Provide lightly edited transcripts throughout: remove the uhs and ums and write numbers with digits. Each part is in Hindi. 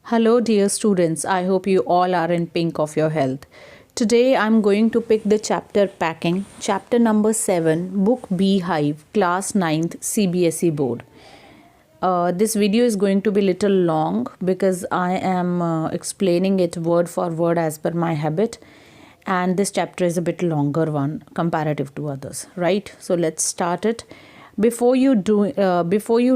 Hello dear students, I hope you all are in pink of your health. Today I am going to pick the chapter Packing, chapter number 7, book Beehive, class 9th CBSE board. This video is going to be little long because I am explaining it word for word as per my habit, and this chapter is a bit longer one comparative to others, right? So let's start it. Before you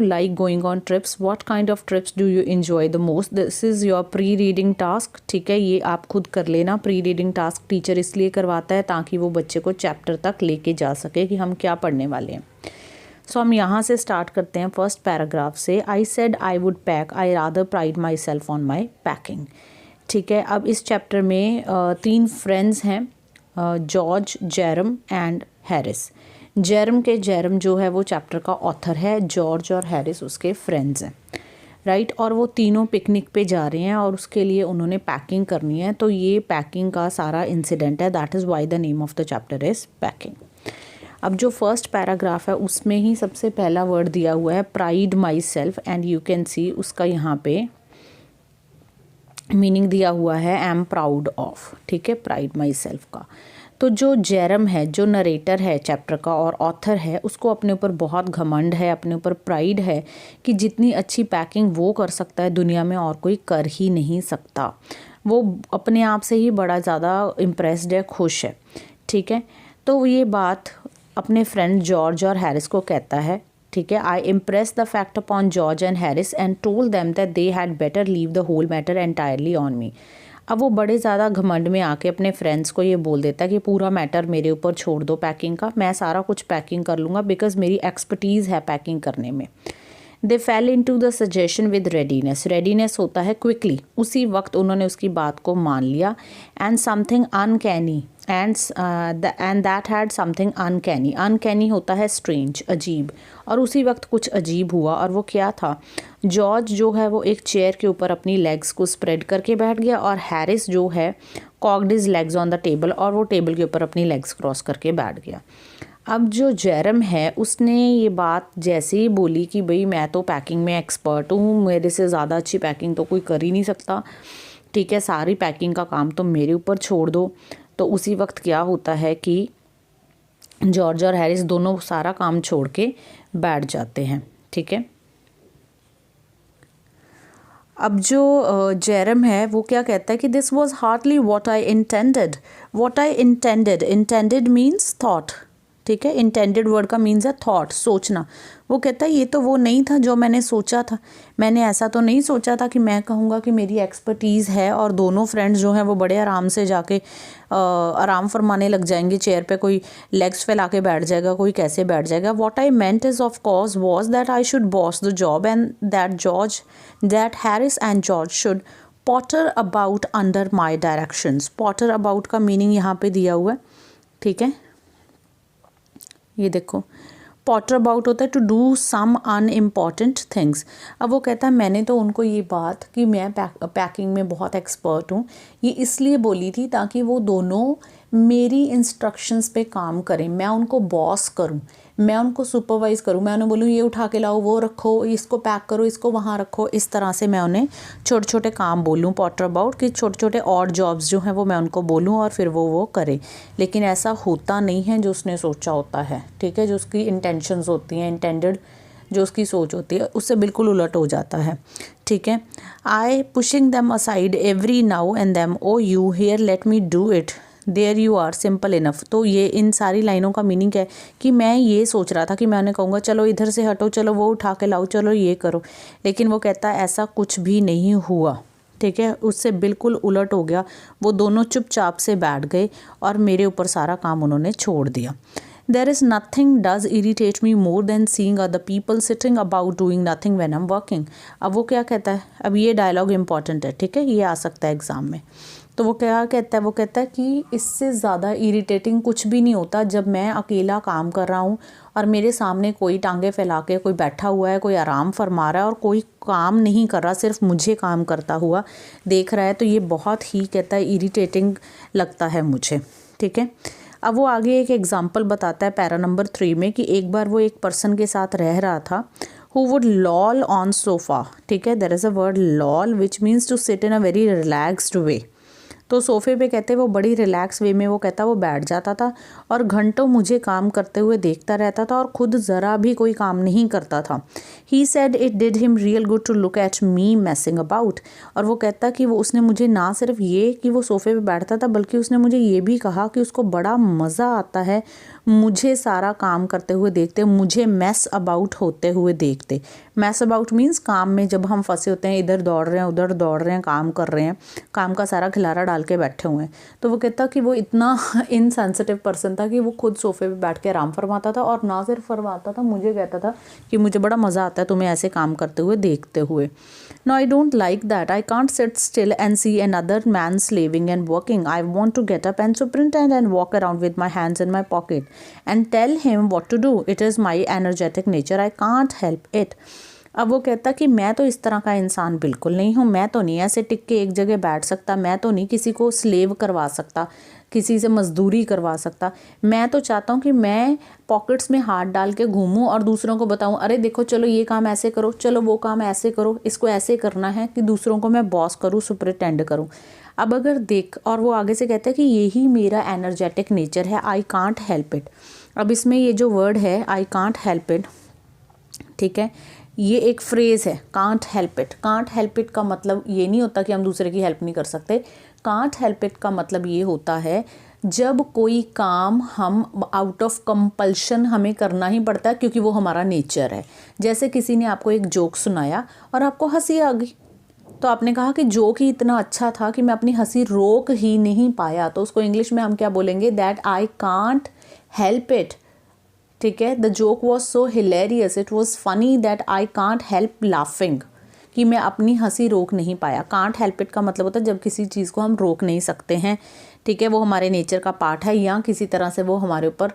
like going on trips, what kind of trips do you enjoy the most? This is your pre-reading task. ठीक है, ये आप खुद कर लेना. प्री-रीडिंग टास्क टीचर इसलिए करवाता है ताकि वो बच्चे को चैप्टर तक लेके जा सके कि हम क्या पढ़ने वाले हैं. सो हम यहाँ से स्टार्ट करते हैं फर्स्ट पैराग्राफ से. आई said I would pack, I rather pride my self on my packing. ठीक है, अब इस चैप्टर में 3 फ्रेंड्स हैं, George, Jeram and Harris. Jeram जो है वो चैप्टर का ऑथर है, जॉर्ज और हैरिस उसके फ्रेंड्स हैं, राइट. और वो तीनों पिकनिक पे जा रहे हैं और उसके लिए उन्होंने पैकिंग करनी है. तो ये पैकिंग का सारा इंसिडेंट है. That is why the name of the chapter is packing. अब जो फर्स्ट पैराग्राफ है उसमें ही सबसे पहला वर्ड दिया हुआ है pride my self, and you can सी उसका यहाँ पे मीनिंग दिया हुआ है आई एम प्राउड ऑफ. ठीक है, प्राइड माई सेल्फ का. तो जो जेरम है, जो नरेटर है चैप्टर का और ऑथर है, उसको अपने ऊपर बहुत घमंड है, अपने ऊपर प्राइड है कि जितनी अच्छी पैकिंग वो कर सकता है दुनिया में और कोई कर ही नहीं सकता. वो अपने आप से ही बड़ा ज़्यादा इम्प्रेस्ड है, खुश है. ठीक है, तो ये बात अपने फ्रेंड जॉर्ज और हैरिस को कहता है. ठीक है, I impress the fact upon George and Harris and told them that they had better leave the whole matter entirely on me. अब वो बड़े ज़्यादा घमंड में आके अपने फ्रेंड्स को ये बोल देता है कि पूरा मैटर मेरे ऊपर छोड़ दो पैकिंग का, मैं सारा कुछ पैकिंग कर लूँगा बिकॉज मेरी एक्सपर्टीज़ है पैकिंग करने में. They fell in to the suggestion with readiness. Readiness होता है क्विकली, उसी वक्त उन्होंने उसकी बात को मान लिया. And something uncanny and that had something uncanny. Uncanny होता है स्ट्रेंज, अजीब, और उसी वक्त कुछ अजीब हुआ. और वो क्या था, जॉर्ज जो है वो एक चेयर के ऊपर अपनी लेग्स को स्प्रेड करके बैठ गया और हैरिस जो है cocked his legs on the table, और वो टेबल के ऊपर अपनी लेग्स क्रॉस करके बैठ गया. अब जो जेरम है उसने ये बात जैसे ही बोली कि भाई मैं तो पैकिंग में एक्सपर्ट हूँ, मेरे से ज़्यादा अच्छी पैकिंग तो कोई कर ही नहीं सकता. ठीक है, सारी पैकिंग का काम तो मेरे ऊपर छोड़ दो. तो उसी वक्त क्या होता है कि जॉर्ज और हैरिस दोनों सारा काम छोड़ के बैठ जाते हैं. ठीक है, अब जो जेरम है वो क्या कहता है कि this was hardly what I intended. What I intended means thought. ठीक है, इंटेंडेड वर्ड का मीन्स है थॉट, सोचना. वो कहता है ये तो वो नहीं था जो मैंने सोचा था. मैंने ऐसा तो नहीं सोचा था कि मैं कहूँगा कि मेरी एक्सपर्टीज़ है और दोनों फ्रेंड्स जो हैं वो बड़े आराम से जाके आराम फरमाने लग जाएंगे चेयर पे. कोई लेग्स फैला के बैठ जाएगा, कोई कैसे बैठ जाएगा. What I meant is of course was that I should boss the job and that Harris and George should Potter about under my directions. Potter about का मीनिंग यहाँ पे दिया हुआ है. ठीक है, ये देखो, पॉटर अबाउट होता है to do some unimportant things. अब वो कहता है मैंने तो उनको ये बात कि मैं पैकिंग में बहुत एक्सपर्ट हूँ ये इसलिए बोली थी ताकि वो दोनों मेरी इंस्ट्रक्शंस पे काम करें. मैं उनको बॉस करूँ, मैं उनको सुपरवाइज़ करूँ. मैं उन्हें बोलूँ ये उठा के लाओ, वो रखो, इसको पैक करो, इसको वहाँ रखो. इस तरह से मैं उन्हें छोटे छोटे काम बोलूँ. पॉटर अबाउट कि छोटे छोटे और जॉब्स जो हैं वो मैं उनको बोलूँ और फिर वो करें. लेकिन ऐसा होता नहीं है जो उसने सोचा होता है. ठीक है, जो उसकी इंटेंशंस होती हैं, इंटेंडेड जो उसकी सोच होती है उससे बिल्कुल उलट हो जाता है. ठीक है, I pushing them aside every now and them, oh you here let me do it, there you are simple enough. तो ये इन सारी लाइनों का मीनिंग है कि मैं ये सोच रहा था कि मैं उन्हें कहूँगा चलो इधर से हटो, चलो वो उठा के लाओ, चलो ये करो. लेकिन वो कहता है ऐसा कुछ भी नहीं हुआ. ठीक है, उससे बिल्कुल उलट हो गया. वो दोनों चुपचाप से बैठ गए और मेरे ऊपर सारा काम उन्होंने छोड़ दिया. There is nothing does irritate me more than seeing other people sitting about doing nothing when I'm working. अब वो क्या कहता है, अब ये डायलॉग इम्पॉर्टेंट है. ठीक है, ये आ सकता है एग्ज़ाम में. तो वो क्या कहता है, वो कहता है कि इससे ज़्यादा इरिटेटिंग कुछ भी नहीं होता जब मैं अकेला काम कर रहा हूँ और मेरे सामने कोई टांगे फैला के कोई बैठा हुआ है, कोई आराम फरमा रहा है और कोई काम नहीं कर रहा, सिर्फ मुझे काम करता हुआ देख रहा है. तो ये बहुत ही कहता है इरिटेटिंग लगता है मुझे. ठीक है, अब वो आगे एक एग्जाम्पल बताता है पैरा नंबर 3 में कि एक बार वो एक पर्सन के साथ रह रहा था who would loll on sofa, ठीक है, there is a word loll which means to sit in a very relaxed way. तो सोफ़े पे कहते वो बड़ी रिलैक्स वे में वो कहता वो बैठ जाता था और घंटों मुझे काम करते हुए देखता रहता था और ख़ुद ज़रा भी कोई काम नहीं करता था। He said it did him real good to look at me messing about. और वो कहता कि वो उसने मुझे ना सिर्फ ये कि वो सोफ़े पे बैठता था बल्कि उसने मुझे ये भी कहा कि उसको बड़ा मज़ा आता है मुझे सारा काम करते हुए देखते, मुझे मैस अबाउट होते हुए देखते। मैस अबाउट मीन्स काम में जब हम फंसे होते हैं, इधर दौड़ रहे हैं उधर दौड़ रहे हैं, काम कर रहे हैं, काम का सारा खिलारा डाल के बैठे हुए हैं। तो वो कहता कि वो इतना इनसेंसिटिव पर्सन था कि वो खुद सोफ़े पे बैठ के आराम फरमाता था और ना सिर्फ फरमाता था, मुझे कहता था कि मुझे बड़ा मज़ा आता है तुम्हें ऐसे काम करते हुए देखते हुए। No I don't like that, I can't sit still and see another man slaving and working, I want to get up and superintend and walk around with my hands in my pocket and tell him what to do. It is my energetic nature. I can't help it. अब वो कहता कि मैं तो इस तरह का इंसान बिल्कुल नहीं हूँ, मैं तो नहीं ऐसे टिक के एक जगह बैठ सकता, मैं तो नहीं किसी को स्लेव करवा सकता, किसी से मजदूरी करवा सकता। मैं तो चाहता हूँ कि मैं पॉकेट्स में हाथ डाल के घूमूं और दूसरों को बताऊँ अरे देखो चलो ये काम ऐसे करो, चलो वो काम ऐसे करो, इसको ऐसे करना है, कि दूसरों को मैं बॉस करूँ, सुपरिटेंड करूँ। अब अगर देख, और वो आगे से कहता है कि यही मेरा एनर्जेटिक नेचर है, आई कांट हेल्प इट। अब इसमें ये जो वर्ड है आई कांट हेल्प इट, ठीक है, ये एक फ्रेज़ है, can't help it. Can't help it का मतलब ये नहीं होता कि हम दूसरे की हेल्प नहीं कर सकते। कांट हेल्प इट का मतलब ये होता है जब कोई काम हम आउट ऑफ कंपल्शन हमें करना ही पड़ता है क्योंकि वो हमारा नेचर है। जैसे किसी ने आपको एक जोक सुनाया और आपको हंसी आ गई, तो आपने कहा कि जोक ही इतना अच्छा था कि मैं अपनी हंसी रोक ही नहीं पाया, तो उसको इंग्लिश में हम क्या बोलेंगे, that I can't help it, ठीक है। The joke was so hilarious, it was funny that I can't help laughing, कि मैं अपनी हंसी रोक नहीं पाया। कांट हेल्प इट का मतलब होता है जब किसी चीज़ को हम रोक नहीं सकते हैं, ठीक है, वो हमारे नेचर का पार्ट है या किसी तरह से वो हमारे ऊपर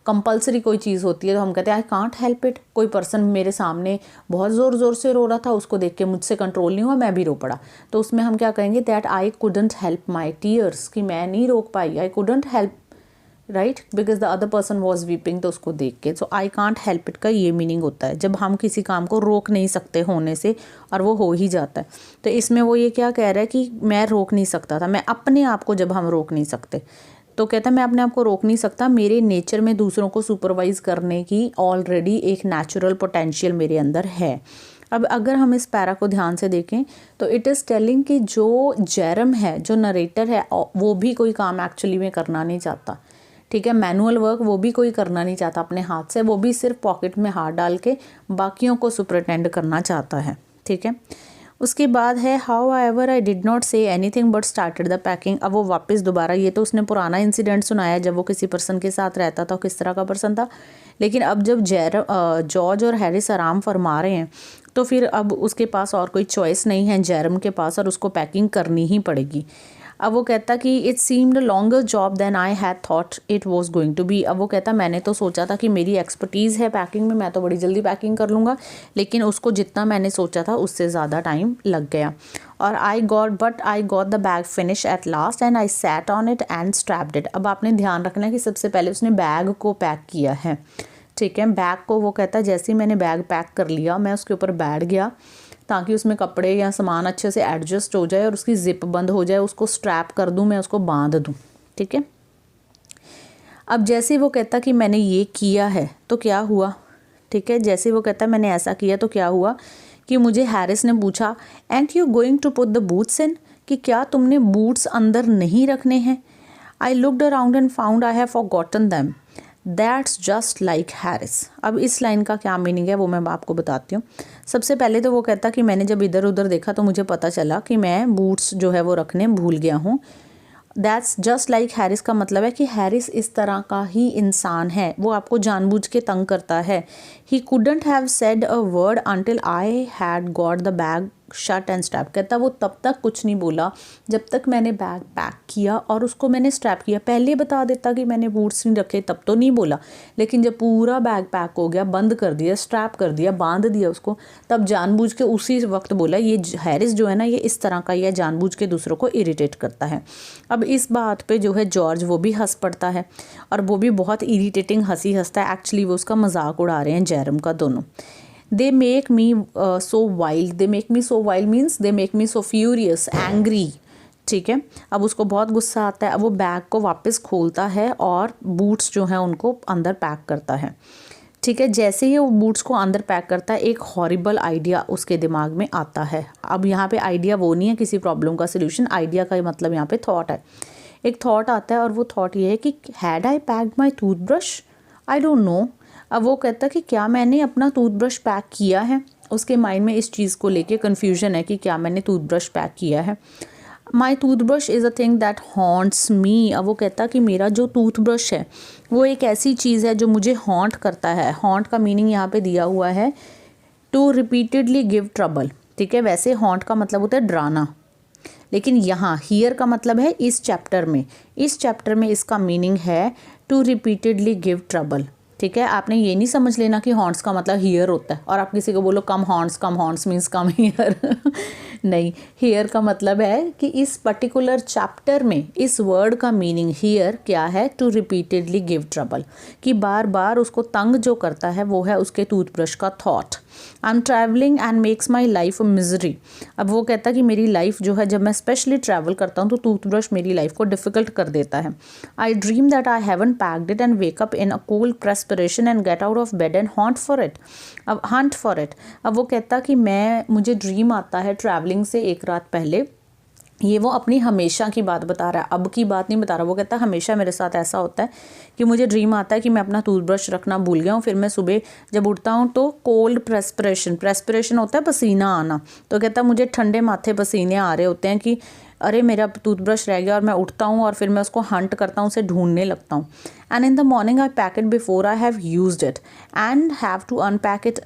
कंपलसरी कोई चीज़ होती है तो हम कहते हैं आई कांट हेल्प इट। कोई पर्सन मेरे सामने बहुत ज़ोर से रो रहा था, उसको देख के मुझसे कंट्रोल नहीं हुआ, मैं भी रो पड़ा, तो उसमें हम क्या कहेंगे, that I couldn't help my tears, कि मैं नहीं रोक पाई, I couldn't help, right, because the other person was weeping, तो उसको देख के। सो आई कांट हेल्प इट का ये मीनिंग होता है जब हम किसी काम को रोक नहीं सकते होने से और वो हो ही जाता है। तो इसमें वो ये क्या कह रहा है कि मैं रोक नहीं सकता था, मैं अपने आप को जब हम रोक नहीं सकते, तो कहता है मैं अपने आप को रोक नहीं सकता, मेरे नेचर में दूसरों को सुपरवाइज करने की ऑलरेडी एक नेचुरल पोटेंशियल मेरे अंदर है। अब अगर हम इस पैरा को ध्यान से देखें तो इट इज़ टेलिंग कि जो जेरम है, जो नरेटर है, वो भी कोई काम एक्चुअली में करना नहीं चाहता, ठीक है, मैनुअल वर्क वो भी कोई करना नहीं चाहता अपने हाथ से, वो भी सिर्फ पॉकेट में हाथ डाल के बाकियों को सुपरिटेंड करना चाहता है, ठीक है। उसके बाद है how ever I did not से anything but started the packing. अब वो वापस दोबारा, ये तो उसने पुराना इंसिडेंट सुनाया जब वो किसी पर्सन के साथ रहता था, किस तरह का पर्सन था, लेकिन अब जब जॉर्ज और हैरिस आराम फरमा रहे हैं तो फिर अब उसके पास और कोई चॉइस नहीं है जेरम के पास, और उसको पैकिंग करनी ही पड़ेगी। अब वो कहता कि it seemed longer job than I had thought it was going to be. अब वो कहता मैंने तो सोचा था कि मेरी एक्सपर्टीज़ है पैकिंग में, मैं तो बड़ी जल्दी पैकिंग कर लूँगा, लेकिन उसको जितना मैंने सोचा था उससे ज़्यादा टाइम लग गया। और I got the bag finish at last and I sat on it and strapped it. अब आपने ध्यान रखना है कि सबसे पहले उसने बैग को पैक किया है, ठीक है, बैग को, वो कहता है जैसे ही मैंने बैग पैक कर लिया मैं उसके ऊपर बैठ गया ताकि उसमें कपड़े या सामान अच्छे से एडजस्ट हो जाए और उसकी जिप बंद हो जाए, उसको स्ट्रैप कर दूं, मैं उसको बांध दूं, ठीक है। अब जैसे ही वो कहता कि मैंने ये किया है तो क्या हुआ, ठीक है, जैसे वो कहता मैंने ऐसा किया तो क्या हुआ कि मुझे हैरिस ने पूछा and you going to put the boots in, कि क्या तुमने बूट्स अंदर नहीं रखने हैं। I looked around and found I have forgotten them, that's just like Harris. अब इस लाइन का क्या मीनिंग है वो मैं आपको बताती हूँ। सबसे पहले तो वो कहता कि मैंने जब इधर उधर देखा तो मुझे पता चला कि मैं बूट्स जो है वो रखने भूल गया हूँ। दैट्स जस्ट लाइक हैरिस का मतलब है कि हैरिस इस तरह का ही इंसान है, वो आपको जानबूझ के तंग करता है। He couldn't have said a word until I had got the bag shut and strap. कहता वो तब तक कुछ नहीं बोला जब तक मैंने बैग पैक किया और उसको मैंने स्ट्रैप किया। पहले बता देता कि मैंने बूट्स नहीं रखे तब तो नहीं बोला, लेकिन जब पूरा बैग पैक हो गया, बंद कर दिया, स्ट्रैप कर दिया, बांध दिया उसको, तब जानबूझ के उसी वक्त बोला। ये हैरिस जो है ना, ये इस तरह का, ये जानबूझ के दूसरों को इरिटेट करता है। अब इस बात पे जो है जॉर्ज वो भी हंस पड़ता है, और वो भी बहुत इरिटेटिंग हंसी हंसता है। एक्चुअली वो उसका मजाक उड़ा रहे हैं जेरम का दोनों। They make me so wild, they make me so wild means they make me so furious, angry. ठीक है, अब उसको बहुत गुस्सा आता है। अब वो बैग को वापस खोलता है और बूट्स जो हैं उनको अंदर पैक करता है। ठीक है, जैसे ही वो बूट्स को अंदर पैक करता है, एक हॉरिबल आइडिया उसके दिमाग में आता है। अब यहाँ पे आइडिया वो नहीं है किसी प्रॉब्लम का सलूशन, आइडिया का मतलब यहाँ पे थॉट है। एक थॉट आता है और वो थॉट ये है कि had I packed my toothbrush, I don't know. अब वो कहता है कि क्या मैंने अपना टूथब्रश पैक किया है। उसके माइंड में इस चीज़ को लेके कन्फ्यूजन है कि क्या मैंने टूथब्रश पैक किया है। My toothbrush is a thing that haunts me. अब वो कहता कि मेरा जो टूथब्रश है वो एक ऐसी चीज़ है जो मुझे हॉन्ट करता है। हॉन्ट का मीनिंग यहाँ पे दिया हुआ है टू रिपीटेडली गिव ट्रबल। ठीक है, वैसे हॉन्ट का मतलब होता है डराना, लेकिन यहाँ हियर का मतलब है इस चैप्टर में इसका मीनिंग है टू रिपीटेडली गिव ट्रबल। ठीक है, आपने ये नहीं समझ लेना कि हॉर्न्स का मतलब हियर होता है और आप किसी को बोलो कम हॉर्न्स मीन्स कम हियर नहीं, हियर का मतलब है कि इस पर्टिकुलर चैप्टर में इस वर्ड का मीनिंग हियर क्या है, टू रिपीटेडली गिव ट्रबल, कि बार बार उसको तंग जो करता है वो है उसके टूथब्रश का thought. I am travelling and makes my life misery. अब वो कहता है कि मेरी लाइफ जो है, जब मैं स्पेशली ट्रैवल करता हूँ तो टूथब्रश मेरी लाइफ को डिफ़िकल्ट कर देता है। I dream that I haven't packed it and wake up in a cold perspiration and get out of bed and hunt for it. अब वो कहता कि मुझे ड्रीम आता है ट्रैवलिंग से एक रात पहले। ये वो अपनी हमेशा की बात बता रहा है, अब की बात नहीं बता रहा। वो कहता है हमेशा मेरे साथ ऐसा होता है कि मुझे ड्रीम आता है कि मैं अपना टूथब्रश रखना भूल गया हूँ। फिर मैं सुबह जब उठता हूँ तो कोल्ड प्रेस्पिरेशन होता है, पसीना आना। तो कहता है मुझे ठंडे माथे पसीने आ रहे होते हैं कि अरे मेरा टूथब्रश रह गया, और मैं उठता हूँ और फिर मैं उसको हंट करता हूँ, उसे ढूंढने लगता हूँ। And in the morning I pack it before I have used it and have to unpack it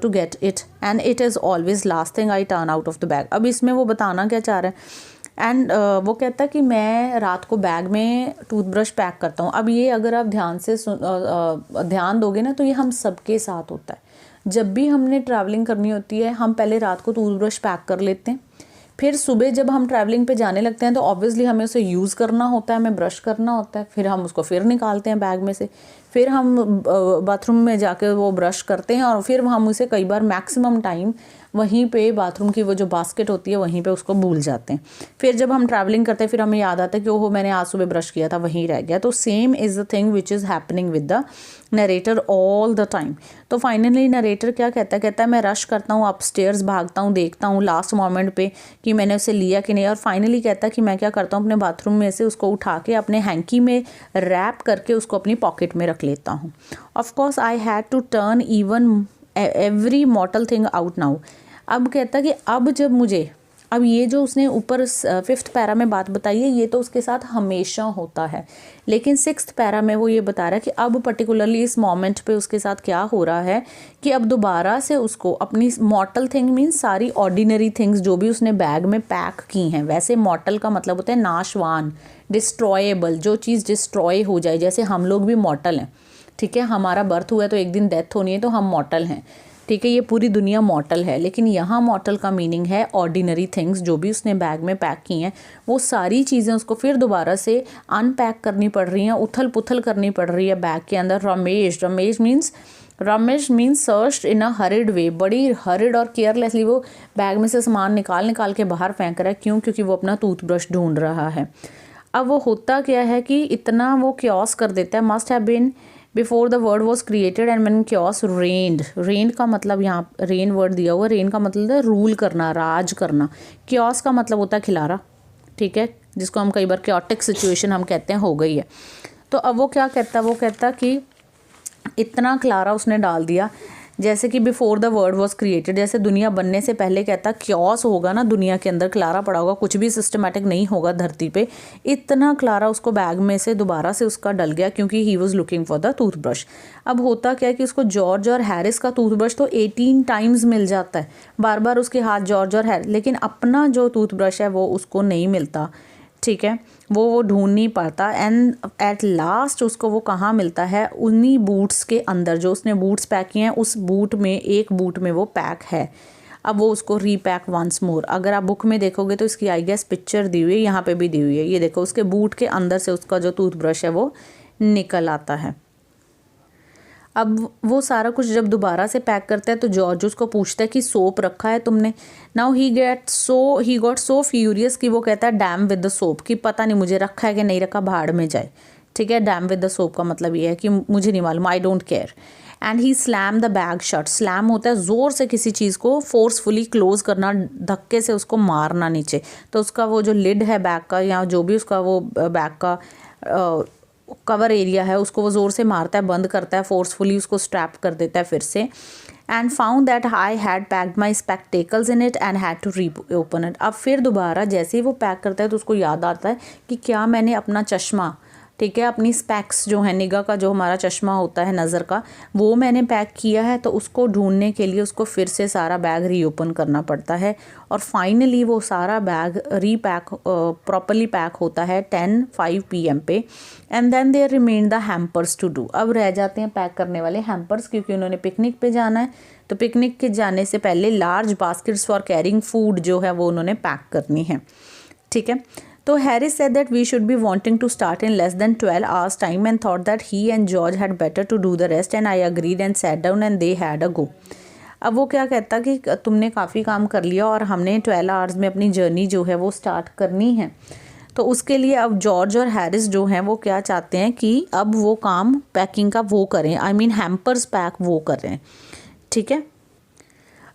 to get it and it is always last thing I turn out of the bag. अब इसमें वो बताना क्या चाह रहा है, एंड वो कहता है कि मैं रात को बैग में टूथब्रश पैक करता हूँ। अब ये अगर आप ध्यान से ध्यान दोगे ना तो ये हम सबके साथ होता है। जब भी हमने ट्रैवलिंग करनी होती है हम पहले रात को टूथब्रश पैक कर लेते हैं, फिर सुबह जब हम ट्रैवलिंग पे जाने लगते हैं तो ऑब्वियसली हमें उसे यूज़ करना होता है, हमें ब्रश करना होता है, फिर हम उसको फिर निकालते हैं बैग में से, फिर हम बाथरूम में जाकर वो ब्रश करते हैं और फिर हम उसे कई बार मैक्सिमम टाइम वहीं पे बाथरूम की वो जो बास्केट होती है वहीं पे उसको भूल जाते हैं। फिर जब हम ट्रैवलिंग करते हैं फिर हमें याद आता है कि ओहो मैंने आज सुबह ब्रश किया था, वहीं रह गया। तो same is the thing which is happening with the narrator all the time. तो फाइनली नरेटर क्या कहता है मैं रश करता हूँ, अपस्टेयर्स भागता हूँ, देखता हूँ लास्ट मोमेंट पे कि मैंने उसे लिया कि नहीं, और फाइनली कहता है कि मैं क्या करता हूँ अपने बाथरूम में से उसको उठा के अपने हैंकी में रैप करके उसको अपनी पॉकेट में रख लेता हूँ। Of course I had to turn even every mortal thing out now. अब कहता कि अब ये जो उसने ऊपर 5th पैरा में बात बताई है ये तो उसके साथ हमेशा होता है, लेकिन 6th पैरा में वो ये बता रहा है कि अब पर्टिकुलरली इस मोमेंट पे उसके साथ क्या हो रहा है कि अब दोबारा से उसको अपनी मॉर्टल थिंग मीन्स सारी ऑर्डिनरी थिंग्स जो भी उसने बैग में पैक की हैं। वैसे मॉर्टल का मतलब होता है नाशवान, डिस्ट्रॉयेबल, जो चीज़ डिस्ट्रॉय हो जाए। जैसे हम लोग भी मॉर्टल हैं, ठीक है, हमारा बर्थ हुआ है तो एक दिन डेथ होनी है तो हम मॉर्टल हैं, ठीक है, ये पूरी दुनिया मॉर्टल है। लेकिन यहाँ मॉर्टल का मीनिंग है ऑर्डिनरी थिंग्स, जो भी उसने बैग में पैक की हैं वो सारी चीज़ें उसको फिर दोबारा से अनपैक करनी पड़ रही हैं, उथल पुथल करनी पड़ रही है बैग के अंदर। रमेश मीन्स सर्च्ड इन अ हरिड वे, बड़ी हरिड और केयरलेसली वो बैग में से सामान निकाल के बाहर फेंक रहा है। क्यों? क्योंकि वो अपना टूथब्रश ढूंढ रहा है। अब वो होता क्या है कि इतना वो क्योस कर देता है, must have been before the word was created and when chaos reigned. Reign का मतलब यहाँ रेन वर्ड दिया हुआ, रेन का मतलब है रूल करना, राज करना। क्योस का मतलब होता है खिलारा, ठीक है, जिसको हम कई बार क्योटिक सिचुएशन हम कहते हैं हो गई है। तो अब वो क्या कहता, वो कहता कि इतना खिलारा उसने डाल दिया जैसे कि before the world was created, जैसे दुनिया बनने से पहले कहता क्योस होगा ना दुनिया के अंदर, क्लारा पड़ा होगा, कुछ भी सिस्टमेटिक नहीं होगा धरती पे, इतना क्लारा उसको बैग में से दोबारा से उसका डल गया क्योंकि he was looking for the toothbrush. अब होता क्या है कि उसको जॉर्ज और हैरिस का टूथब्रश तो 18 टाइम्स मिल जाता है, बार बार उसके हाथ जॉर्ज और हैरिस, लेकिन अपना जो टूथब्रश है वो उसको नहीं मिलता, ठीक है, वो ढूंढ नहीं पाता। एंड एट लास्ट उसको वो कहाँ मिलता है, उन्हीं बूट्स के अंदर, जो उसने बूट्स पैक किए हैं उस बूट में, एक बूट में वो पैक है। अब वो उसको रीपैक वंस मोर। अगर आप बुक में देखोगे तो इसकी आई गेस पिक्चर दी हुई है, यहाँ पे भी दी हुई है, ये देखो उसके बूट के अंदर से उसका जो टूथब्रश है वो निकल आता है। अब वो सारा कुछ जब दोबारा से पैक करता है तो जॉर्ज उसको पूछता है कि सोप रखा है तुमने। Now he got so furious कि वो कहता है डैम विद द सोप, कि पता नहीं मुझे रखा है कि नहीं रखा, भाड़ में जाए, ठीक है। डैम विद द सोप का मतलब ये है कि मुझे नहीं मालूम, I don't care. And he slam the bag shut. Slam होता है ज़ोर से किसी चीज़ को फोर्सफुली क्लोज करना, धक्के से उसको मारना नीचे। तो उसका वो जो लिड है बैग का, या जो भी उसका वो बैग का कवर एरिया है, उसको वो ज़ोर से मारता है, बंद करता है, फोर्सफुली उसको स्ट्रैप कर देता है फिर से। And found that I had packed my spectacles in it and had to reopen it. अब फिर दोबारा जैसे ही वो पैक करता है तो उसको याद आता है कि क्या मैंने अपना चश्मा, ठीक है, अपनी स्पेक्स जो है, निगाह का जो हमारा चश्मा होता है नज़र का, वो मैंने पैक किया है। तो उसको ढूंढने के लिए उसको फिर से सारा बैग रीओपन करना पड़ता है और फाइनली वो सारा बैग रीपैक प्रॉपरली पैक होता है 10:05 PM पे। And then there remain the hampers to do. अब रह जाते हैं पैक करने वाले हैम्पर्स, क्योंकि उन्होंने पिकनिक पे जाना है। तो पिकनिक के जाने से पहले large baskets for carrying food जो है वो उन्होंने पैक करनी है, ठीक है। तो Harris said that we should be wanting to start in less than 12 hours time and thought that he and George had better to do the rest and I agreed and sat down and they had a go। अब वो क्या कहता कि तुमने काफ़ी काम कर लिया और हमने 12 आवर्स में अपनी जर्नी जो है वो स्टार्ट करनी है। तो उसके लिए अब जॉर्ज और हैरिस जो हैं वो क्या चाहते हैं कि अब वो काम पैकिंग का वो करें, आई मीन हैम्पर्स पैक वो करें, ठीक है।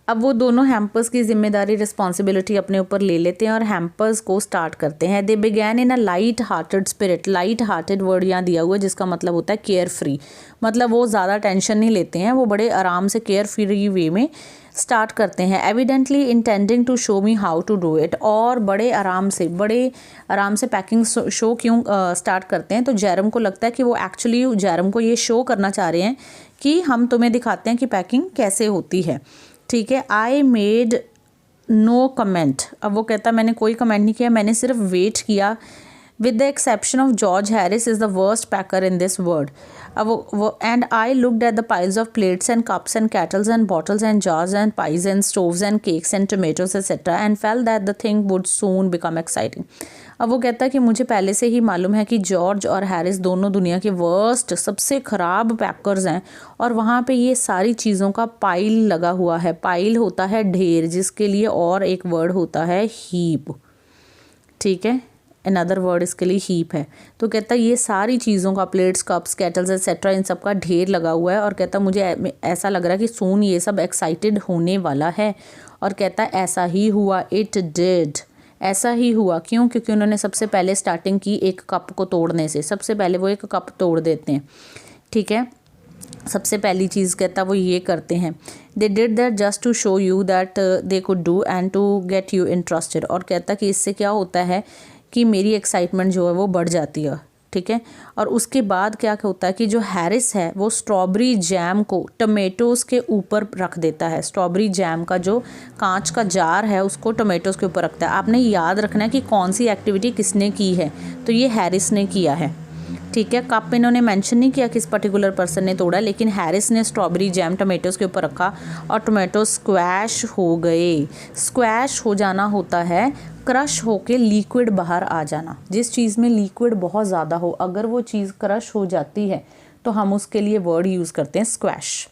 अब वो दोनों हैम्पर्स की जिम्मेदारी रिस्पॉन्सिबिलिटी अपने ऊपर ले लेते हैं और हैम्पर्स को स्टार्ट करते हैं। They began in a light hearted spirit. Light hearted word यहाँ दिया हुआ है जिसका मतलब होता है केयर फ्री, मतलब वो ज़्यादा टेंशन नहीं लेते हैं, वो बड़े आराम से केयर फ्री वे में स्टार्ट करते हैं। Evidently intending to show me how to do it. और बड़े आराम से पैकिंग शो क्यों स्टार्ट करते हैं, तो जैरम को लगता है कि वो एक्चुअली जैरम को ये शो करना चाह रहे हैं कि हम तुम्हें दिखाते हैं कि पैकिंग कैसे होती है, ठीक है। I made no comment. अब वो कहता मैंने कोई कमेंट नहीं किया, मैंने सिर्फ वेट किया। With the exception of George, Harris is the worst packer in this world. अब वो and I looked at the piles of plates and cups and kettles and bottles and jars and pies and stoves and cakes and tomatoes etcetera and felt that the thing would soon become exciting. अब वो कहता है कि मुझे पहले से ही मालूम है कि जॉर्ज और हैरिस दोनों दुनिया के वर्स्ट, सबसे ख़राब पैकर्स हैं और वहाँ पे ये सारी चीज़ों का पाइल लगा हुआ है। पाइल होता है ढेर, जिसके लिए और एक वर्ड होता है हीप, ठीक है। अनदर वर्ड इसके लिए हीप है। तो कहता है ये सारी चीज़ों का, प्लेट्स, कप्स, केटल्स एक्सेट्रा, इन सब का ढेर लगा हुआ है और कहता मुझे ऐसा लग रहा है कि सून ये सब एक्साइटेड होने वाला है। और कहता है ऐसा ही हुआ, इट डिड, ऐसा ही हुआ। क्यों? क्योंकि उन्होंने सबसे पहले स्टार्टिंग की एक कप को तोड़ने से। सबसे पहले वो एक कप तोड़ देते हैं, ठीक है। सबसे पहली चीज़ कहता वो ये करते हैं, they did that just to show you that they could do and to get you interested. और कहता कि इससे क्या होता है कि मेरी एक्साइटमेंट जो है वो बढ़ जाती है, ठीक है। और उसके बाद क्या होता है कि जो हैरिस है वो स्ट्रॉबेरी जैम को टमेटोज़ के ऊपर रख देता है। स्ट्रॉबेरी जैम का जो कांच का जार है उसको टमेटोज़ के ऊपर रखता है। आपने याद रखना है कि कौन सी एक्टिविटी किसने की है, तो ये हैरिस ने किया है, ठीक है। कप इन्होंने मेंशन नहीं किया किस पर्टिकुलर पर्सन ने तोड़ा, लेकिन हैरिस ने स्ट्रॉबेरी जैम टमेटोज़ के ऊपर रखा और टोमेटो स्क्वैश हो गए। स्क्वैश हो जाना होता है क्रश होके लिक्विड बाहर आ जाना। जिस चीज़ में लिक्विड बहुत ज़्यादा हो, अगर वो चीज़ क्रश हो जाती है तो हम उसके लिए वर्ड यूज़ करते हैं स्क्वैश,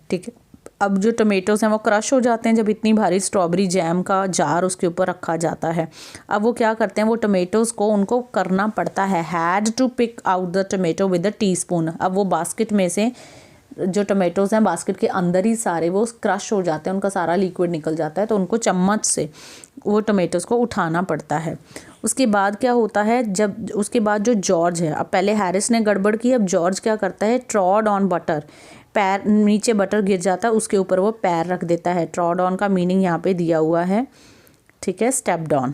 ठीक है। अब जो टमेटोज़ हैं वो क्रश हो जाते हैं जब इतनी भारी स्ट्रॉबेरी जैम का जार उसके ऊपर रखा जाता है। अब वो क्या करते हैं, वो टमेटोज़ को उनको करना पड़ता है, had to pick out the tomato with a teaspoon. अब वो बास्केट में से जो टमेटोज़ हैं बास्केट के अंदर ही सारे वो क्रश हो जाते हैं, उनका सारा लिक्विड निकल जाता है, तो उनको चम्मच से वो टमेटोज़ को उठाना पड़ता है। उसके बाद क्या होता है, जब उसके बाद जो जॉर्ज है, अब पहले हैरिस ने गड़बड़ की, अब जॉर्ज क्या करता है, ट्रॉड ऑन बटर। पैर नीचे बटर गिर जाता है, उसके ऊपर वो पैर रख देता है। ट्रॉड ऑन का मीनिंग यहाँ पे दिया हुआ है, ठीक है, स्टेप्ड ऑन,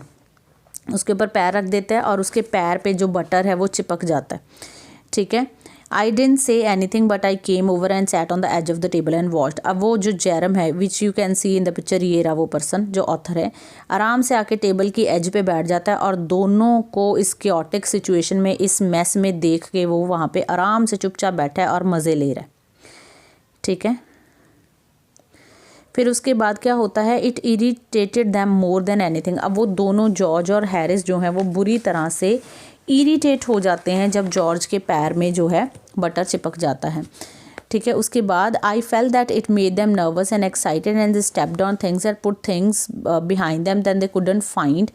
उसके ऊपर पैर रख देता है और उसके पैर पे जो बटर है वो चिपक जाता है, ठीक है। I didn't say anything but I came over and sat on the edge of the table and watched. अब वो जो जेरम है which you can see in the picture, ये रहा वो पर्सन जो ऑथर है, आराम से आके टेबल की एज पे बैठ जाता है और दोनों को इस क्योटिक सिचुएशन में, इस मैस में देख के वो वहाँ पे आराम से चुपचाप बैठा है और मज़े ले रहा है, ठीक है। फिर उसके बाद क्या होता है, it irritated them more than anything. अब वो दोनों जॉर्ज और हैरिस जो हैं वो बुरी तरह से इरिटेट हो जाते हैं जब जॉर्ज के पैर में जो है बटर चिपक जाता है, ठीक है। उसके बाद I felt that it made them nervous and excited and they stepped on things and put things behind them then they couldn't find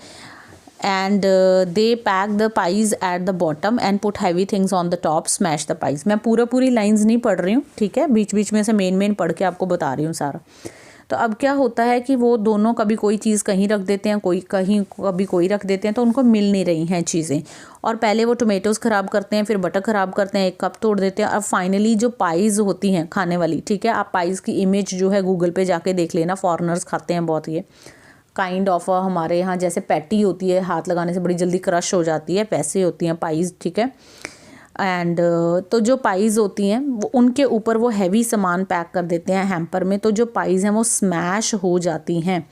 and they pack the pies at the bottom and put heavy things on the top, smash the pies. मैं पूरी लाइंस नहीं पढ़ रही हूँ, ठीक है, बीच बीच में से मेन पढ़ के आपको बता रही हूँ सारा। तो अब क्या होता है कि वो दोनों कभी कोई चीज़ कहीं रख देते हैं, कोई कहीं, कभी कोई रख देते हैं, तो उनको मिल नहीं रही हैं चीज़ें। और पहले वो टोमेटोज़ ख़राब करते हैं, फिर बटर ख़राब करते हैं, एक कप तोड़ देते हैं, और फाइनली जो पाइज़ होती हैं खाने वाली, ठीक है, आप पाइज़ की इमेज जो है गूगल पे जाके देख लेना, फॉरेनर्स खाते हैं बहुत ये, काइंड ऑफ हमारे यहाँ जैसे पैटी होती है, हाथ लगाने से बड़ी जल्दी क्रश हो जाती है, वैसे होती हैं पाइज़, ठीक है। एंड तो जो पाइज़ होती हैं वो उनके ऊपर वो हैवी सामान पैक कर देते हैं हैम्पर में, तो जो पाइज़ हैं वो स्मैश हो जाती हैं,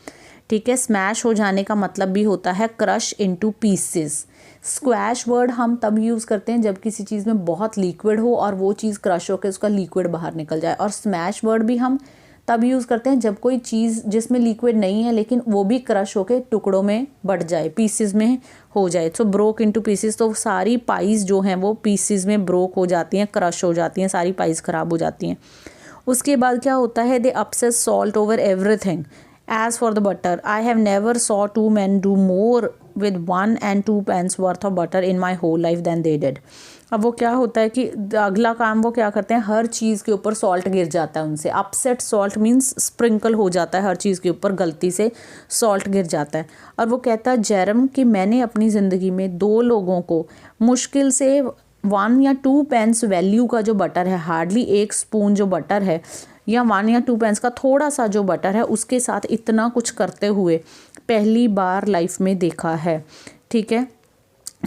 ठीक है। स्मैश हो जाने का मतलब भी होता है crush into pieces. Squash word हम तब यूज़ करते हैं जब किसी चीज़ में बहुत लिक्विड हो और वो चीज़ क्रश होकर उसका लिक्विड बाहर निकल जाए, और स्मैश वर्ड भी हम तब यूज़ करते हैं जब कोई चीज़ जिसमें लिक्विड नहीं है लेकिन वो भी क्रश होके टुकड़ों में बढ़ जाए, पीसेस में हो जाए। सो ब्रोक इनटू पीसेस, तो सारी पाइज़ जो हैं वो पीसेस में ब्रोक हो जाती हैं, क्रश हो जाती हैं, सारी पाइज़ ख़राब हो जाती हैं। उसके बाद क्या होता है, they upset salt over everything. As for the butter, I have never saw two man do more with 1 and 2 pence worth of butter in my whole life than they did। अब वो क्या होता है कि अगला काम वो क्या करते हैं, हर चीज़ के ऊपर सॉल्ट गिर जाता है उनसे। अपसेट सॉल्ट मीन्स स्प्रिंकल हो जाता है, हर चीज़ के ऊपर गलती से सॉल्ट गिर जाता है। और वो कहता है जेरम कि मैंने अपनी ज़िंदगी में 2 लोगों को मुश्किल से 1 या 2 पेंस वैल्यू का जो बटर है, हार्डली 1 स्पून जो बटर है, या 1 या 2 पेंस का थोड़ा सा जो बटर है, उसके साथ इतना कुछ करते हुए पहली बार लाइफ में देखा है, ठीक है।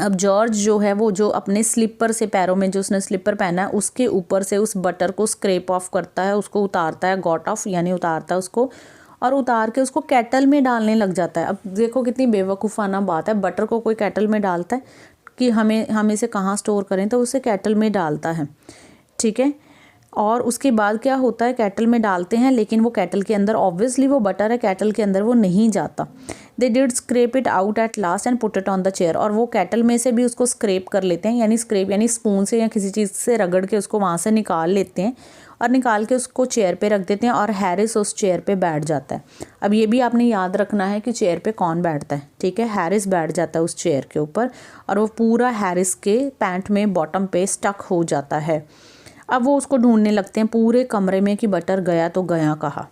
अब जॉर्ज जो है वो जो अपने स्लीपर से, पैरों में जो उसने स्लीपर पहना है उसके ऊपर से उस बटर को स्क्रैप ऑफ करता है, उसको उतारता है, गॉट ऑफ यानी उतारता है उसको, और उतार के उसको केटल में डालने लग जाता है। अब देखो कितनी बेवकूफ़ाना बात है, बटर को कोई केटल में डालता है कि हमें इसे कहाँ स्टोर करें, तो उसे केटल में डालता है, ठीक है। और उसके बाद क्या होता है, केटल में डालते हैं लेकिन वो केटल के अंदर, ऑब्वियसली वो बटर है, केटल के अंदर वो नहीं जाता। They did scrap it out at last and put it on the chair, और वो केटल में से भी उसको स्क्रैप कर लेते हैं, यानी स्क्रैप यानी स्पून से या किसी चीज़ से रगड़ के उसको वहाँ से निकाल लेते हैं और निकाल के उसको चेयर पे रख देते हैं, और हैरिस उस चेयर पे बैठ जाता है। अब ये भी आपने याद रखना है कि चेयर पे कौन बैठता है, ठीक है, हैरिस बैठ जाता है उस चेयर के ऊपर, और वो पूरा हैरिस के पैंट में बॉटम पे स्टक हो जाता है। अब वो उसको ढूंढने लगते हैं पूरे कमरे में कि बटर गया तो गया कहाँ,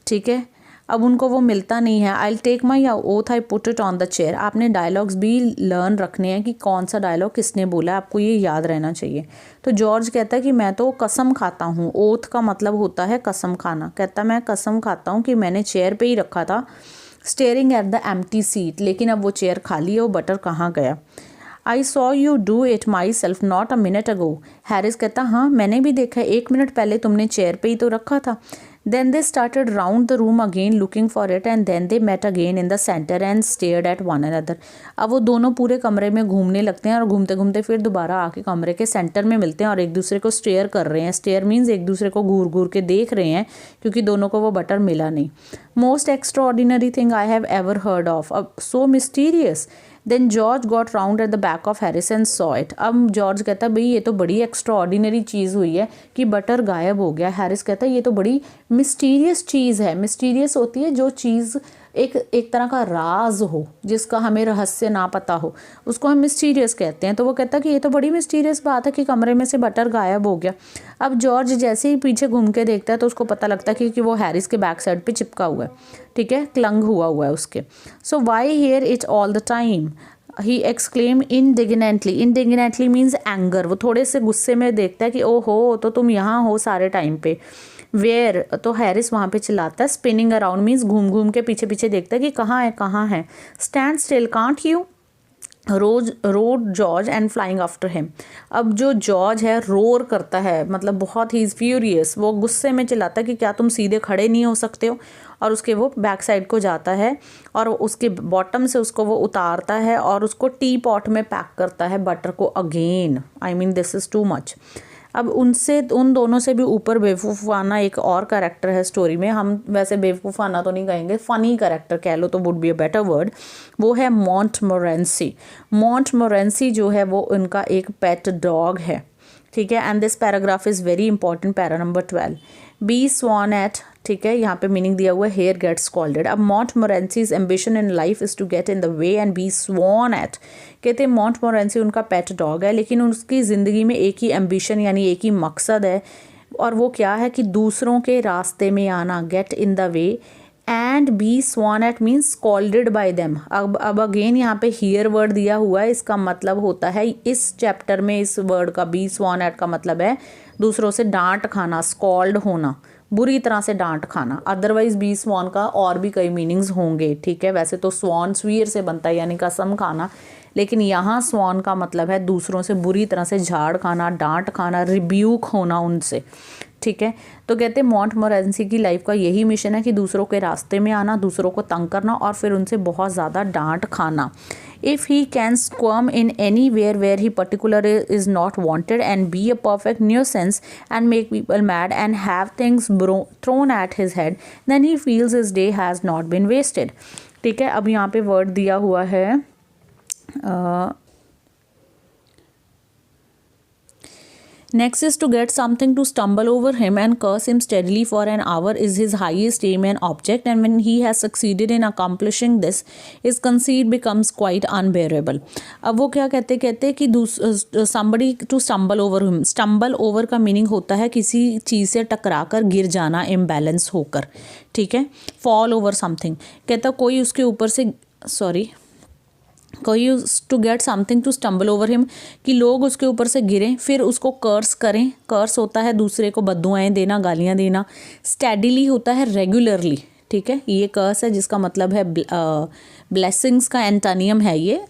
ठीक है। अब उनको वो मिलता नहीं है। I take my oath I put it on the chair. आपने डायलॉग्स भी लर्न रखने हैं कि कौन सा डायलॉग किसने बोला, आपको ये याद रहना चाहिए। तो जॉर्ज कहता है कि मैं तो कसम खाता हूँ, ओथ का मतलब होता है कसम खाना। कहता मैं कसम खाता हूँ कि मैंने चेयर पे ही रखा था, staring at the empty seat, लेकिन अब वो चेयर खाली है, वो बटर कहाँ गया। I saw you do it my self not a minute ago. Harris कहता हाँ मैंने भी देखा है, 1 मिनट पहले तुमने चेयर पे ही तो रखा था। Then they started round the room again looking for it and then they met again in the center and stared at one another। अब वो दोनों पूरे कमरे में घूमने लगते हैं और घूमते घूमते फिर दोबारा आके कमरे के सेंटर में मिलते हैं और एक दूसरे को स्टेयर कर रहे हैं। स्टेयर मीन्स एक दूसरे को घूर घूर के देख रहे हैं क्योंकि दोनों को वो बटर मिला नहीं। Most extraordinary thing I have ever heard of, अब so mysterious. Then George got round at the back of Harris and saw it. अब जॉर्ज कहता है भाई ये तो बड़ी एक्स्ट्राऑर्डिनरी चीज़ हुई है कि बटर गायब हो गया। हैरिस कहता है ये तो बड़ी मिस्टीरियस चीज़ है। मिस्टीरियस होती है जो चीज़ एक तरह का राज हो, जिसका हमें रहस्य ना पता हो, उसको हम मिस्टीरियस कहते हैं। तो वो कहता है कि ये तो बड़ी मिस्टीरियस बात है कि कमरे में से बटर गायब हो गया। अब जॉर्ज जैसे ही पीछे घूम के देखता है तो उसको पता लगता है कि वो हैरिस के बैक साइड पे चिपका हुआ है, ठीक है, क्लंग हुआ है उसके। So why here it all the time, he exclaim indignantly, indignantly means anger, वो थोड़े से गुस्से में देखता है कि ओ हो तो तुम यहाँ हो सारे टाइम पे। वेयर, तो हैरिस वहाँ पे चिल्लाता है। स्पिनिंग अराउंड मीन्स घूम घूम के पीछे पीछे देखता है कि कहाँ है कहाँ है। Stand still, can't you, road George and flying after him. अब जो जॉर्ज है रोर करता है, मतलब बहुत ही फ्यूरियस, वो गुस्से में चिल्लाता है कि क्या तुम सीधे खड़े नहीं हो सकते हो, और उसके वो बैक साइड को जाता है और उसके बॉटम से उसको वो उतारता है और उसको टी पॉट में पैक करता है बटर को again. I mean this is too much. अब उन दोनों से भी ऊपर बेवकूफ़ाना एक और कैरेक्टर है स्टोरी में, हम वैसे बेवकूफ़ाना तो नहीं कहेंगे, फ़नी कैरेक्टर कह लो तो would be a better word, वो है मॉन्टमोरेंसी। मॉन्टमोरेंसी जो है वो उनका एक पेट डॉग है, ठीक है। And this paragraph is very important, para number 12। Be sworn at, ठीक है, यहाँ पे मीनिंग दिया हुआ है हेयर गेट्स स्कॉल्डेड। अब Montmorency's ambition in life is to get in the way and be sworn at. कहते हैं मॉन्टमोरेंसी उनका पेट डॉग है, लेकिन उसकी ज़िंदगी में एक ही एम्बिशन यानी एक ही मकसद है, और वो क्या है कि दूसरों के रास्ते में आना, get in the way, and be sworn at means scolded by them. अब अगेन यहाँ पे हियर वर्ड दिया हुआ है, इसका मतलब होता है इस चैप्टर में इस वर्ड का बी स्वॉन एट का मतलब है दूसरों से डांट खाना, स्कॉल्ड होना, बुरी तरह से डांट खाना। अदरवाइज बी स्वॉन का और भी कई मीनिंग्स होंगे, ठीक है। वैसे तो स्वॉन स्वीर से बनता है यानी कसम खाना, लेकिन यहाँ स्वॉन का मतलब है दूसरों से बुरी तरह से झाड़ खाना, डांट खाना, रिब्यूक होना उनसे, ठीक है। तो कहते हैं मॉन्टमोरेंसी की लाइफ का यही मिशन है कि दूसरों के रास्ते में आना, दूसरों को तंग करना और फिर उनसे बहुत ज़्यादा डांट खाना। If he can squirm in anywhere he particular is not wanted and be a perfect nuisance and make people mad and have things thrown at his head, then he feels his day has not been wasted, ठीक है। अब यहाँ पे वर्ड दिया हुआ है next is to get something to stumble over him and curse him steadily for an hour is his highest aim and object, and when he has succeeded in accomplishing this, his conceit becomes quite unbearable. अब वो क्या कहते कि somebody to stumble over him, stumble over का मीनिंग होता है किसी चीज़ से टकरा कर गिर जाना, इम्बैलेंस होकर, ठीक है। फॉल ओवर समथिंग, कहता कोई उसके ऊपर से कोई to get something to stumble over him, कि लोग उसके ऊपर से गिरें फिर उसको कर्स करें। कर्स होता है दूसरे को बद्दुआएं देना, गालियां देना। स्टेडिली होता है रेगुलरली, ठीक है। ये कर्स है जिसका मतलब है ब्लेसिंग्स का एंटोनियम है ये,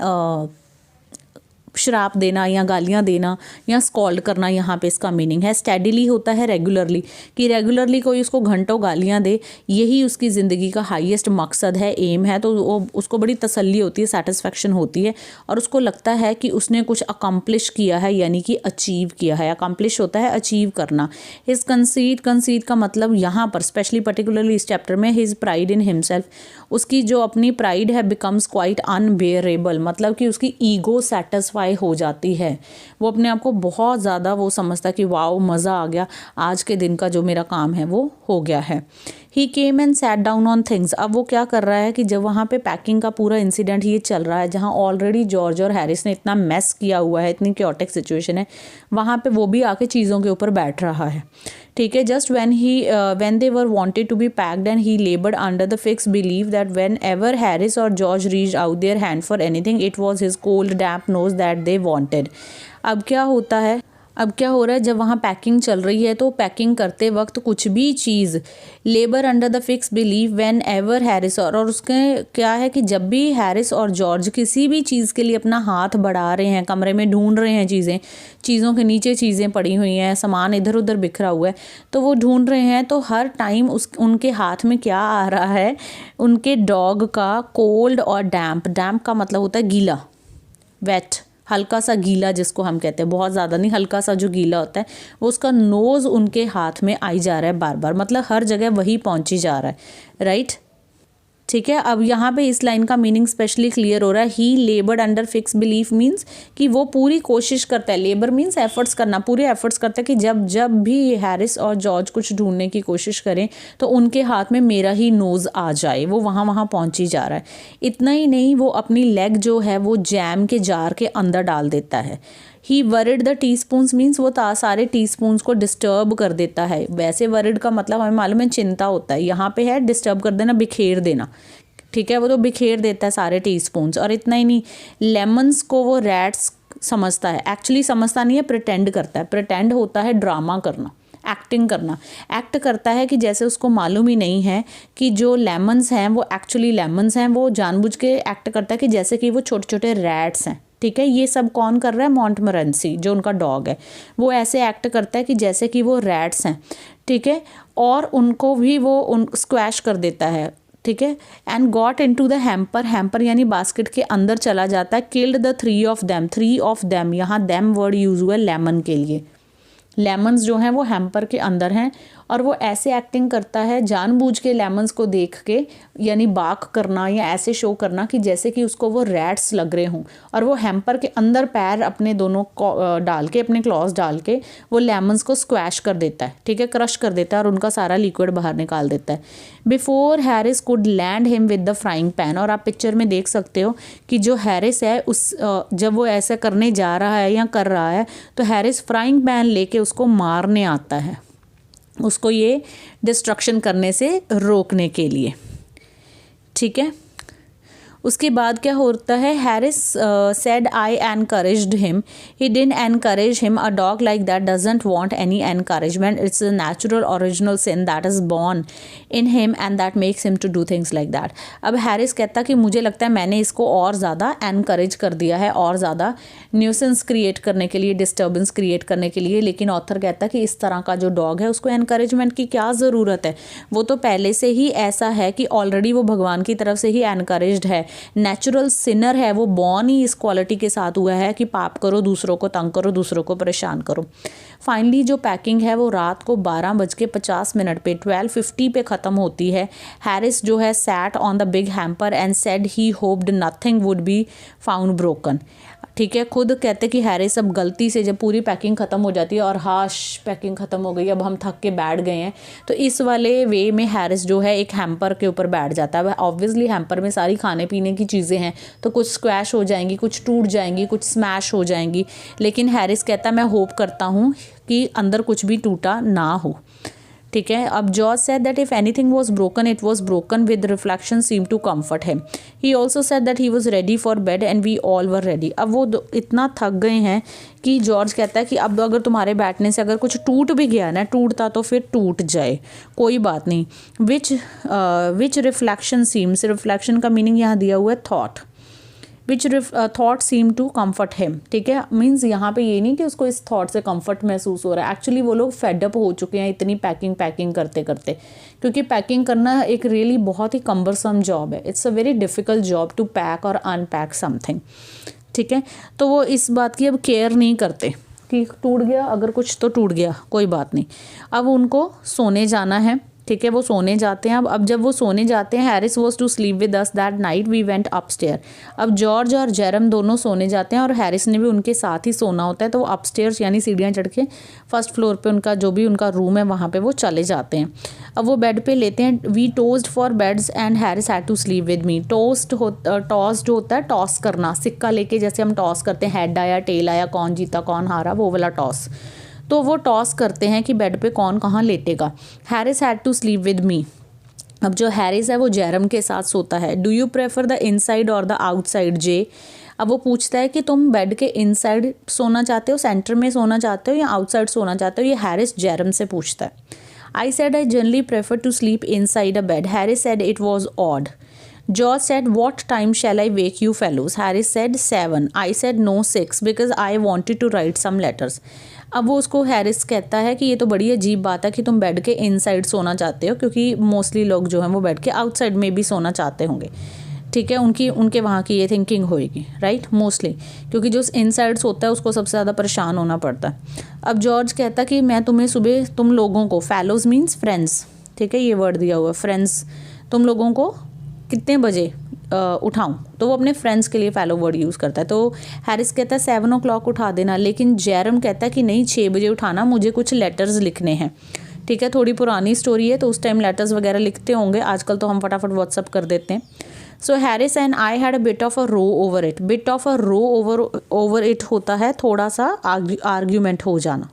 श्राप देना या गालियाँ देना या स्कॉल्ड करना, यहाँ पे इसका मीनिंग है। स्टेडिली होता है रेगुलरली, कि रेगुलरली कोई उसको घंटों गालियाँ दे, यही उसकी ज़िंदगी का हाईएस्ट मकसद है, एम है, तो वो उसको बड़ी तसल्ली होती है, सेटिस्फेक्शन होती है, और उसको लगता है कि उसने कुछ अकम्प्लिश किया है, यानी कि अचीव किया है। अकम्प्लिश होता है अचीव करना। हिज कंसीट का मतलब यहाँ पर स्पेशली पर्टिकुलरली इस चैप्टर में हिज प्राइड इन हिमसेल्फ, उसकी जो अपनी प्राइड है बिकम्स क्वाइट अनबेयरेबल, मतलब कि उसकी ईगो सेटिस्फाई हो जाती है। वो अपने आप को बहुत ज़्यादा वो समझता है कि वाओ मज़ा आ गया, आज के दिन का जो मेरा काम है वो हो गया है। He came and sat down on things, अब वो क्या कर रहा है कि जब वहाँ पे पैकिंग का पूरा इंसिडेंट ये चल रहा है, जहाँ ऑलरेडी जॉर्ज और हैरिस ने इतना मेस किया हुआ है, इतनी क्योटिक सिचुएशन है, वहाँ पे वो भी आके चीज़ों के ऊपर बैठ रहा है, ठीक है। Just when they were wanted to be packed and he labored under the fixed belief that whenever Harris or George reached out their hand for anything, it was his cold damp nose that they wanted. अब क्या होता है, अब क्या हो रहा है, जब वहाँ पैकिंग चल रही है तो पैकिंग करते वक्त कुछ भी चीज़, labour under the fix believe whenever Harris, और उसके क्या है कि जब भी हैरिस और जॉर्ज किसी भी चीज़ के लिए अपना हाथ बढ़ा रहे हैं, कमरे में ढूंढ रहे हैं चीज़ों के नीचे चीज़ें पड़ी हुई हैं, सामान इधर उधर बिखरा हुआ है, तो वो ढूंढ रहे हैं, तो हर टाइम उनके हाथ में क्या आ रहा है, उनके डॉग का कोल्ड और डैम्प का मतलब होता है गीला, वेट, हल्का सा गीला जिसको हम कहते हैं, बहुत ज़्यादा नहीं, हल्का सा जो गीला होता है, वो उसका नोज़ उनके हाथ में आई जा रहा है बार बार, मतलब हर जगह वही पहुंची जा रहा है, राइट, ठीक है। अब यहाँ पे इस लाइन का मीनिंग स्पेशली क्लियर हो रहा है। He laboured under fix belief means कि वो पूरी कोशिश करता है, लेबर मीन्स एफर्ट्स करना, पूरे एफर्ट्स करता है कि जब भी हैरिस और जॉर्ज कुछ ढूंढने की कोशिश करें तो उनके हाथ में मेरा ही नोज़ आ जाए, वो वहाँ पहुँची जा रहा है। इतना ही नहीं, वो अपनी लेग जो है वो जैम के जार के अंदर डाल देता है। He worried the tea spoons means वो सारे टी स्पून्स को डिस्टर्ब कर देता है। वैसे वरिड का मतलब हमें मालूम है चिंता होता है, यहाँ पे है डिस्टर्ब कर देना, बिखेर देना, ठीक है, वो तो बिखेर देता है सारे टीस्पून्स। और इतना ही नहीं, लेमन्स को वो रैट्स समझता है, एक्चुअली समझता नहीं है, प्रिटेंड करता है। प्रिटेंड होता है ड्रामा करना, एक्टिंग करना। एक्ट करता है कि जैसे उसको मालूम ही नहीं है कि जो लेमन्स हैं वो एक्चुअली लेमन्स हैं। वो जानबूझ के एक्ट करता है कि जैसे कि वो छोटे छोटे रैट्स हैं। ठीक है, ये सब कौन कर रहा है? मॉन्टमोरेंसी, जो उनका डॉग है, वो ऐसे एक्ट करता है कि जैसे कि वो रैट्स हैं। ठीक है, और उनको भी वो स्क्वैश कर देता है। ठीक है, and got into the hamper, hamper यानी बास्केट के अंदर चला जाता है। Killed the three of them, यहाँ देम वर्ड यूज हुआ है लेमन के लिए। लेमन्स जो हैं वो हैम्पर के अंदर हैं, और वो ऐसे एक्टिंग करता है जानबूझ के लेमन्स को देख के, यानी बाक करना या ऐसे शो करना कि जैसे कि उसको वो रैट्स लग रहे हों, और वो हैम्पर के अंदर पैर अपने दोनों डाल के, अपने क्लॉज डाल के वो लेमन्स को स्क्वैश कर देता है। ठीक है, क्रश कर देता है और उनका सारा लिक्विड बाहर निकाल देता है। Before Harris could land him with the frying pan, और आप पिक्चर में देख सकते हो कि जो हैरिस है जब वो ऐसा करने जा रहा है या कर रहा है, तो हैरिस फ्राइंग पैन लेके उसको मारने आता है, उसको ये डिस्ट्रक्शन करने से रोकने के लिए। ठीक है, उसके बाद क्या होता है? Harris said I encouraged him, he didn't encourage him, a dog like that doesn't want any encouragement, it's a natural original sin that is born in him and that makes him to do things like that. अब हैरिस कहता कि मुझे लगता है मैंने इसको और ज़्यादा एनकरेज कर दिया है, और ज़्यादा न्यूसेंस क्रिएट करने के लिए, डिस्टर्बेंस क्रिएट करने के लिए। लेकिन ऑथर कहता कि इस तरह का जो डॉग है उसको एनकरेजमेंट की क्या ज़रूरत है, वो तो पहले से ही ऐसा है कि ऑलरेडी वो भगवान की तरफ से ही एनकरेज्ड है, नेचुरल सिनर है, वो बॉर्न ही इस क्वालिटी के साथ हुआ है कि पाप करो, दूसरों को तंग करो, दूसरों को परेशान करो। फाइनली जो पैकिंग है वो रात को 12:50 पे 12:50 पे ख़त्म होती है। हैरिस जो है set on the big hamper and said he hoped nothing would be found broken. ठीक है, खुद कहते कि हैरिस अब गलती से जब पूरी पैकिंग ख़त्म हो जाती है और हाश पैकिंग ख़त्म हो गई, अब हम थक के बैठ गए हैं, तो इस वाले वे में हैरिस जो है एक हैम्पर के ऊपर बैठ जाता है। ऑब्वियसली हैम्पर में सारी खाने पीने की चीज़ें हैं, तो कुछ स्क्वैश हो जाएंगी, कुछ टूट जाएंगी, कुछ स्मैश हो जाएंगी। लेकिन हैरिस कहता मैं होप करता हूँ कि अंदर कुछ भी टूटा ना हो। ठीक है, अब George said that if anything was broken it was broken with reflection seem to comfort him. He also said that he was ready for bed and we all were ready. अब वो इतना थक गए हैं कि जॉर्ज कहता है कि अब अगर तुम्हारे बैठने से अगर कुछ टूट भी गया ना, टूटता तो फिर टूट जाए, कोई बात नहीं। विच रिफ्लेक्शन सीम्स, रिफ्लेक्शन का मीनिंग यहाँ दिया हुआ है thought, which thought seem to comfort him. ठीक है, मीन्स यहाँ पे ये नहीं कि उसको इस थॉट से कम्फर्ट महसूस हो रहा है, एक्चुअली वो लोग फेडअप हो चुके हैं इतनी पैकिंग करते करते, क्योंकि पैकिंग करना एक रियली बहुत ही कम्बरसम जॉब है। It's a very difficult job to pack और अनपैक समथिंग। ठीक है, तो वो इस बात की अब केयर नहीं करते कि टूट गया, अगर कुछ तो टूट गया, कोई बात नहीं। अब उनको सोने जाना है। ठीक है, वो सोने जाते हैं। अब जब वो सोने जाते हैं, Harris was to sleep with us that night we went upstair. अब जॉर्ज और जेरम दोनों सोने जाते हैं और हैरिस ने भी उनके साथ ही सोना होता है, तो वो अपस्टेयर्स यानी सीढ़ियाँ चढ़ के फर्स्ट फ्लोर पे उनका जो भी उनका रूम है वहाँ पे वो चले जाते हैं। अब वो बेड पे लेते हैं। We tossed for beds and Harris had to sleep with me. Tossed होता है टॉस करना, सिक्का लेके जैसे हम टॉस करते हैं, हेड आया टेल आया, कौन जीता कौन हारा, वो वाला टॉस। तो वो टॉस करते हैं कि बेड पे कौन कहाँ लेटेगा। Harris had to sleep with me. अब जो हैरिस है वो जेरम के साथ सोता है। Do you prefer the inside और द आउटसाइड जे। अब वो पूछता है कि तुम बेड के इनसाइड सोना चाहते हो, सेंटर में सोना चाहते हो या आउटसाइड सोना चाहते हो, ये हैरिस जेरम से पूछता है। I said I generally prefer to sleep inside a bed. Harris said it was odd. George said, what time shall I wake you fellows? Harris said 7. I said no 6 because I wanted to write some letters. अब वो उसको हैरिस कहता है कि ये तो बड़ी अजीब बात है कि तुम बेड के इनसाइड सोना चाहते हो, क्योंकि मोस्टली लोग जो हैं वो बेड के आउटसाइड में भी सोना चाहते होंगे। ठीक है, उनके वहाँ की ये थिंकिंग होएगी, राइट, मोस्टली, क्योंकि जो इनसाइड सोता है उसको सबसे ज़्यादा परेशान होना पड़ता है। अब जॉर्ज कहता कि मैं तुम्हें सुबह, तुम लोगों को, फेलोज मीन्स फ्रेंड्स, ठीक है, ये वर्ड दिया हुआ है फ्रेंड्स, तुम लोगों को कितने बजे उठाऊं, तो वो अपने फ्रेंड्स के लिए फेलो वर्ड यूज़ करता है। तो हैरिस कहता है 7 o'clock उठा देना, लेकिन जेरम कहता है कि नहीं 6 बजे उठाना, मुझे कुछ लेटर्स लिखने हैं। ठीक है, थोड़ी पुरानी स्टोरी है तो उस टाइम लेटर्स वगैरह लिखते होंगे, आजकल तो हम फटाफट व्हाट्सअप कर देते हैं। So Harris and I had a bit of a row over it. Bit of a row over it होता है थोड़ा सा आर्ग्यूमेंट हो जाना।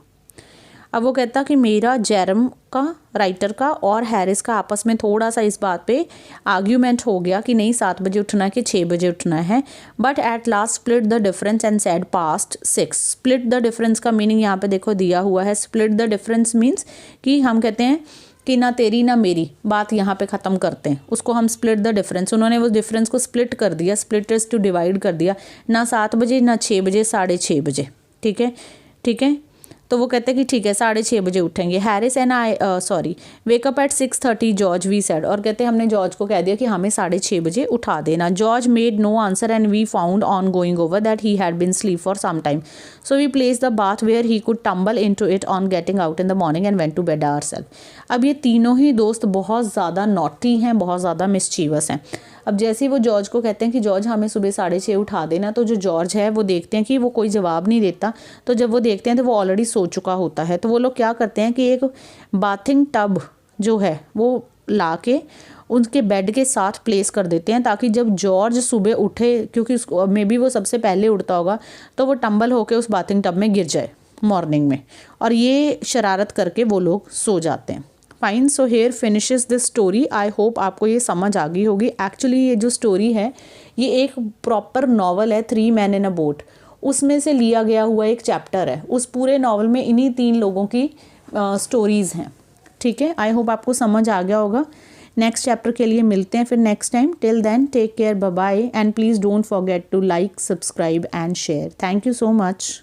अब वो कहता कि मेरा जेरम का, राइटर का, और हैरिस का आपस में थोड़ा सा इस बात पे आर्ग्यूमेंट हो गया कि नहीं 7 बजे उठना है कि 6 बजे उठना है, but at last split the difference and said past 6। Split the difference का मीनिंग यहाँ पे देखो दिया हुआ है। स्प्लिट द डिफरेंस मीन्स कि हम कहते हैं कि ना तेरी ना मेरी बात यहाँ पे ख़त्म करते हैं, उसको हम स्प्लिट द डिफरेंस, उन्होंने वो डिफरेंस को स्प्लिट कर दिया, स्प्लिट इज टू डिवाइड कर दिया, ना 7 बजे ना 6 बजे, 6:30 बजे। ठीक है, ठीक है, तो वो कहते हैं कि ठीक है 6:30 बजे उठेंगे। Harris and I wake up at 6:30 George we said, और कहते हैं हमने जॉर्ज को कह दिया कि हमें 6:30 बजे उठा देना। George made no answer and we found on going over that he had been sleep for some time, so we place the bath where he could tumble in to it on getting out in the morning and went to bed ourself. अब ये तीनों ही दोस्त बहुत ज़्यादा नॉटी हैं, बहुत ज़्यादा मिस्चीवस हैं। अब जैसे ही वो जॉर्ज को कहते हैं कि जॉर्ज हमें सुबह 6:30 उठा देना, तो जो जॉर्ज है वो देखते हैं कि वो कोई जवाब नहीं देता, तो जब वो देखते हैं तो वो ऑलरेडी सो चुका होता है। तो वो लोग क्या करते हैं कि एक बाथिंग टब जो है वो ला के उनके बेड के साथ प्लेस कर देते हैं, ताकि जब जॉर्ज सुबह उठे, क्योंकि उसको मे बी वो सबसे पहले उठता होगा, तो वो टंबल होके उस बाथिंग टब में गिर जाए मॉर्निंग में, और ये शरारत करके वो लोग सो जाते हैं। Fine, so here finishes this story. I hope आपको ये समझ आ गई होगी। एक्चुअली ये जो स्टोरी है ये एक प्रॉपर नॉवल है, 3 मैन इन अ बोट, उसमें से लिया गया हुआ एक चैप्टर है। उस पूरे नॉवल में इन्हीं 3 लोगों की स्टोरीज़ हैं। ठीक है, आई होप आपको समझ आ गया होगा। नेक्स्ट चैप्टर के लिए मिलते हैं फिर next time. Till then take care, bye bye, and please don't forget to like, subscribe and share. Thank you so much.